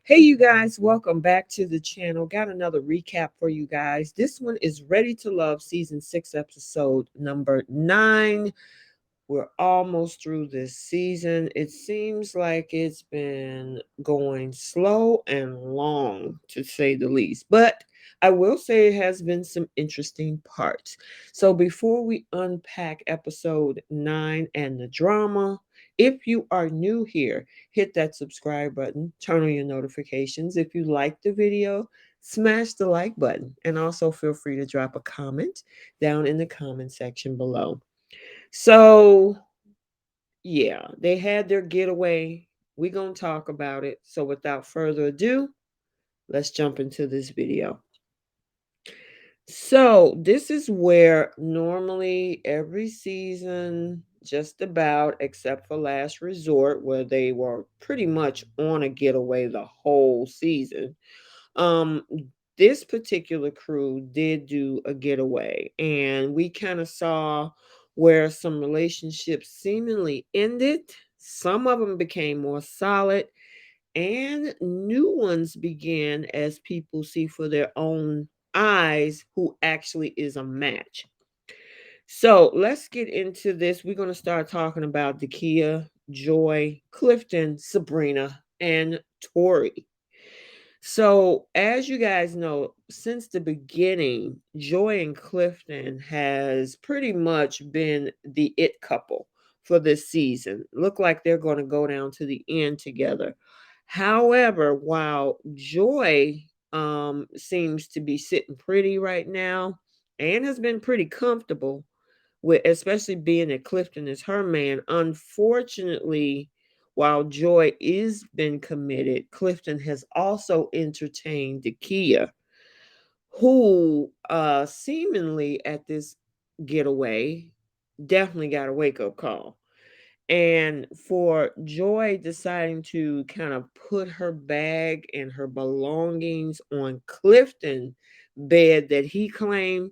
Hey, you guys, welcome back to the channel. Got another recap for you guys. This one is Ready to Love, season 6, episode number 9. We're almost through this season. It seems like it's been going slow and long, to say the least. But I will say it has been some interesting parts. So before we unpack episode 9 and the drama, if you are new here, hit that subscribe button, turn on your notifications. If you like the video, smash the like button, and also feel free to drop a comment down in the comment section below. So, yeah, they had their getaway. We're going to talk about it. So, without further ado, let's jump into this video. So, this is where normally every season, just about, except for Last Resort, where they were pretty much on a getaway the whole season. Um, this particular crew did do a getaway, and we kind of saw where some relationships seemingly ended. Some of them became more solid, and new ones began as people see for their own eyes who actually is a match. So let's get into this. We're going to start talking about Dakiya, Joy, Clifton, Sabrina, and Tory. So, as you guys know, since the beginning, Joy and Clifton has pretty much been the it couple for this season. Look like they're going to go down to the end together. However, while Joy seems to be sitting pretty right now and has been pretty comfortable with, especially being that Clifton is her man, unfortunately, while Joy is been committed, Clifton has also entertained Dakiya, who seemingly at this getaway definitely got a wake-up call. And for Joy deciding to kind of put her bag and her belongings on Clifton bed that he claimed,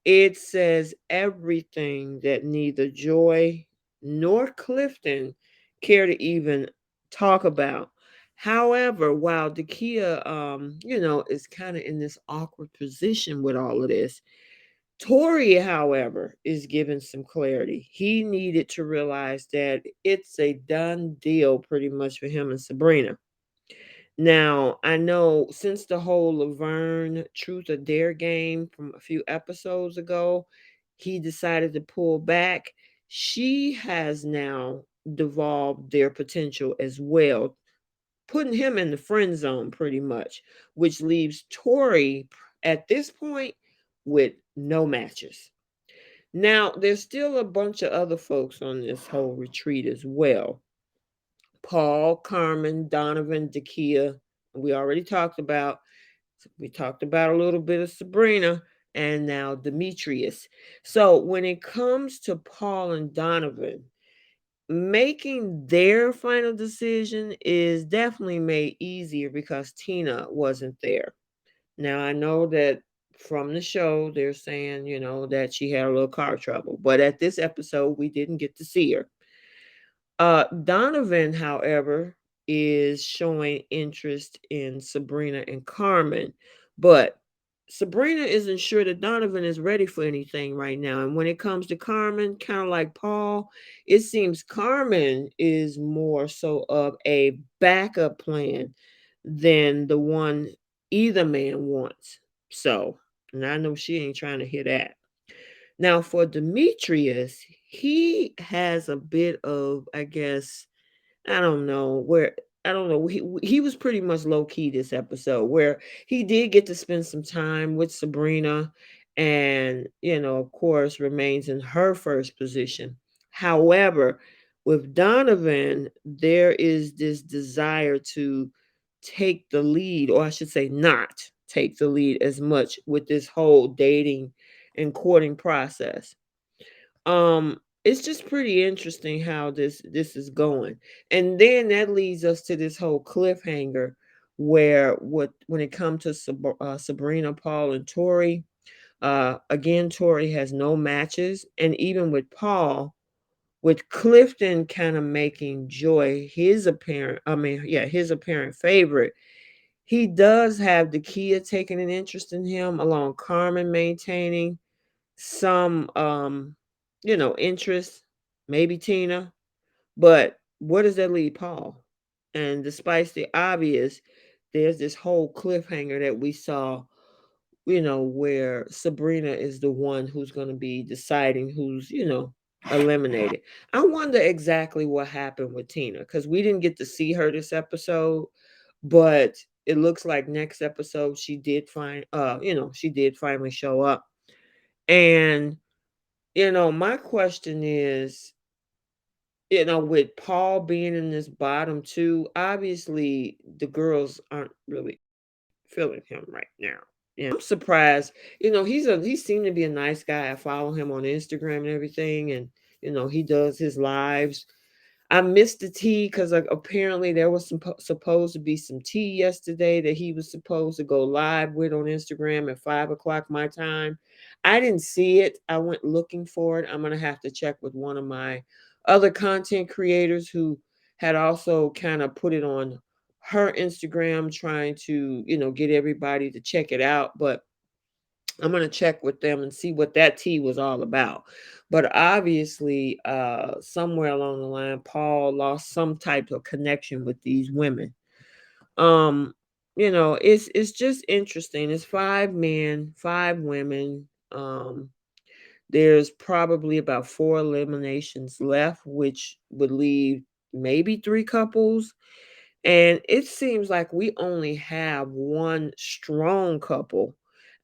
it says everything that neither Joy nor Clifton care to even talk about. However, while Dakiya, is kind of in this awkward position with all of this, Tory, however, is given some clarity. He needed to realize that it's a done deal pretty much for him and Sabrina. Now, I know since the whole Laverne Truth or Dare game from a few episodes ago, he decided to pull back. She has now devolved their potential as well, putting him in the friend zone pretty much, which leaves Tori at this point with no matches. Now, there's still a bunch of other folks on this whole retreat as well. Paul, Carmen, Donovan, Dakiya. We already talked about. We talked about a little bit of Sabrina and now Demetrius. So when it comes to Paul and Donovan, making their final decision is definitely made easier because Tina wasn't there. Now I know that from the show they're saying, that she had a little car trouble, but at this episode we didn't get to see her. Donovan, however, is showing interest in Sabrina and Carmen, but Sabrina isn't sure that Donovan is ready for anything right now. And when it comes to Carmen, kind of like Paul, it seems Carmen is more so of a backup plan than the one either man wants. So, and I know she ain't trying to hear that. Now, for Demetrius, he has a bit of, I guess, I don't know where. I don't know. He was pretty much low key this episode, where he did get to spend some time with Sabrina, and of course, remains in her first position. However, with Donovan, there is this desire to take the lead, or I should say, not take the lead as much with this whole dating and courting process. It's just pretty interesting how this is going. And then that leads us to this whole cliffhanger where when it comes to Sabrina, Paul, and Tori, again, Tori has no matches, and even with Paul, with Clifton kind of making Joy his apparent, I mean, yeah, his apparent favorite. He does have Dakiya taking an interest in him, along Carmen maintaining some, interest, maybe Tina. But where does that leave Paul? And despite the obvious, there's this whole cliffhanger that we saw, where Sabrina is the one who's going to be deciding who's, eliminated. I wonder exactly what happened with Tina because we didn't get to see her this episode, but it looks like next episode she did finally show up. And, my question is, with Paul being in this bottom two, obviously the girls aren't really feeling him right now. I'm surprised. He seemed to be a nice guy. I follow him on Instagram and everything, and he does his lives. I missed the tea because apparently there was supposed to be some tea yesterday that he was supposed to go live with on Instagram at 5 o'clock my time. I didn't see it. I went looking for it. I'm gonna have to check with one of my other content creators who had also kind of put it on her Instagram, trying to get everybody to check it out. But I'm gonna check with them and see what that tea was all about. But obviously, somewhere along the line, Paul lost some type of connection with these women. Um, it's just interesting. It's 5 men, 5 women. There's probably about 4 eliminations left, which would leave maybe 3 couples. And it seems like we only have one strong couple.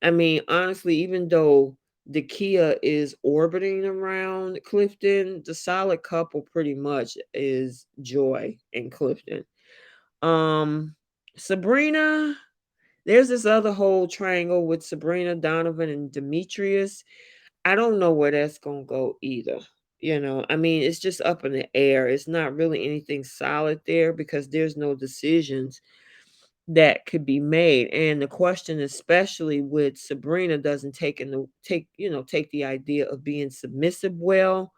I mean, honestly, even though Dakiya is orbiting around Clifton, the solid couple pretty much is Joy and Clifton. Um, Sabrina, there's this other whole triangle with Sabrina, Donovan, and Demetrius. I don't know where that's gonna go either. I mean, it's just up in the air. It's not really anything solid there because there's no decisions that could be made. And the question, especially with Sabrina, doesn't take the idea of being submissive well,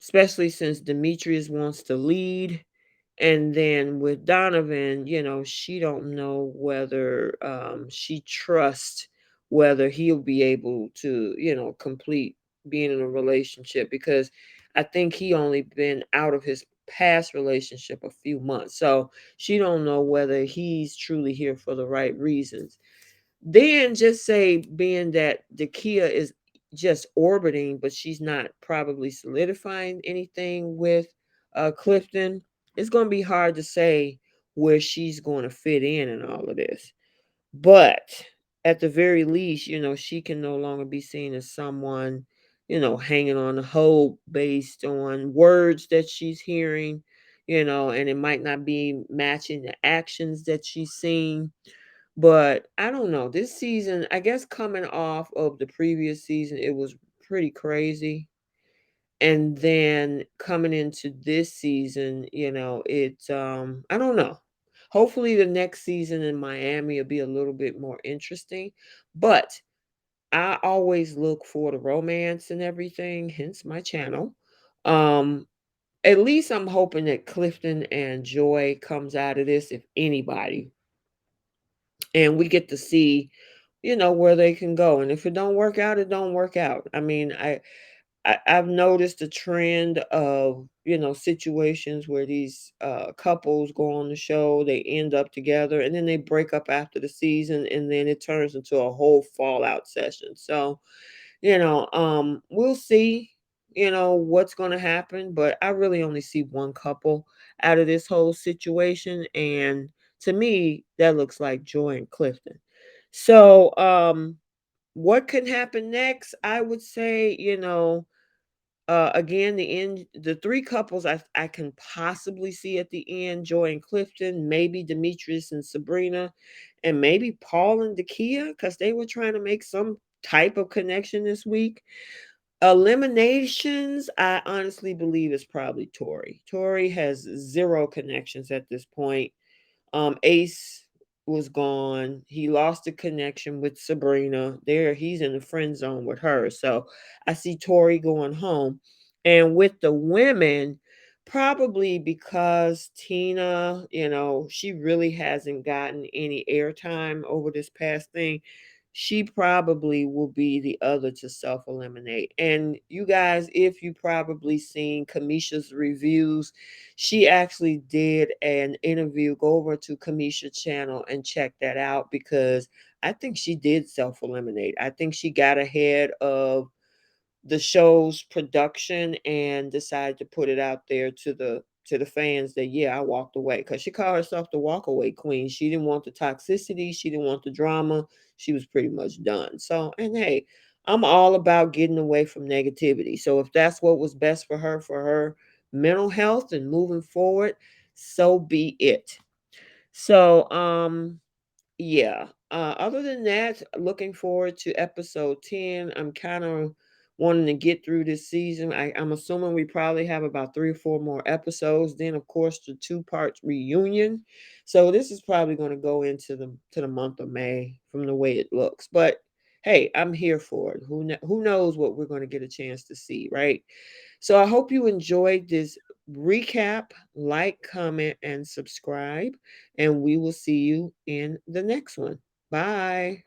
especially since Demetrius wants to lead. And then with Donovan, she don't know whether she trusts whether he'll be able to, complete being in a relationship, because I think he only been out of his past relationship a few months. So she don't know whether he's truly here for the right reasons. Then just say being that Dakiya is just orbiting, but she's not probably solidifying anything with Clifton, it's going to be hard to say where she's going to fit in all of this. But at the very least, she can no longer be seen as someone, hanging on hope based on words that she's hearing, and it might not be matching the actions that she's seeing. But I don't know. This season, I guess coming off of the previous season, it was pretty crazy. And then coming into this season, it's I don't know. Hopefully the next season in Miami will be a little bit more interesting. But I always look for the romance and everything, hence my channel. Um, at least I'm hoping that Clifton and Joy comes out of this, if anybody, and we get to see where they can go. And if it don't work out, it don't work out. I mean, I've noticed a trend of situations where these couples go on the show, they end up together, and then they break up after the season, and then it turns into a whole fallout session. So we'll see what's going to happen, but I really only see one couple out of this whole situation, and to me that looks like Joy and Clifton. So what could happen next? I would say, again, the 3 couples I can possibly see at the end: Joy and Clifton, maybe Demetrius and Sabrina, and maybe Paul and Dakiya, because they were trying to make some type of connection this week. Eliminations, I honestly believe, is probably Tory. Tory has zero connections at this point. Ace was gone. He lost the connection with Sabrina. He's in the friend zone with her. So I see Tory going home. And with the women, probably because Tina, she really hasn't gotten any airtime over this past thing. She probably will be the other to self eliminate. And you guys, if you probably seen Kamisha's reviews, she actually did an interview. Go over to Kamisha's channel and check that out, because I think she did self eliminate. I think she got ahead of the show's production and decided to put it out there to the fans that, yeah, I walked away, because she called herself the walk away queen. She didn't want the toxicity, she didn't want the drama. She was pretty much done. So, and hey, I'm all about getting away from negativity. So if that's what was best for her mental health and moving forward, so be it. So yeah. Other than that, looking forward to episode 10. I'm kind of wanting to get through this season. I'm assuming we probably have about 3 or 4 more episodes. Then, of course, the 2 part reunion. So this is probably going to go into the month of May from the way it looks. But hey, I'm here for it. Who knows what we're going to get a chance to see, right? So I hope you enjoyed this recap. Like, comment, and subscribe, and we will see you in the next one. Bye.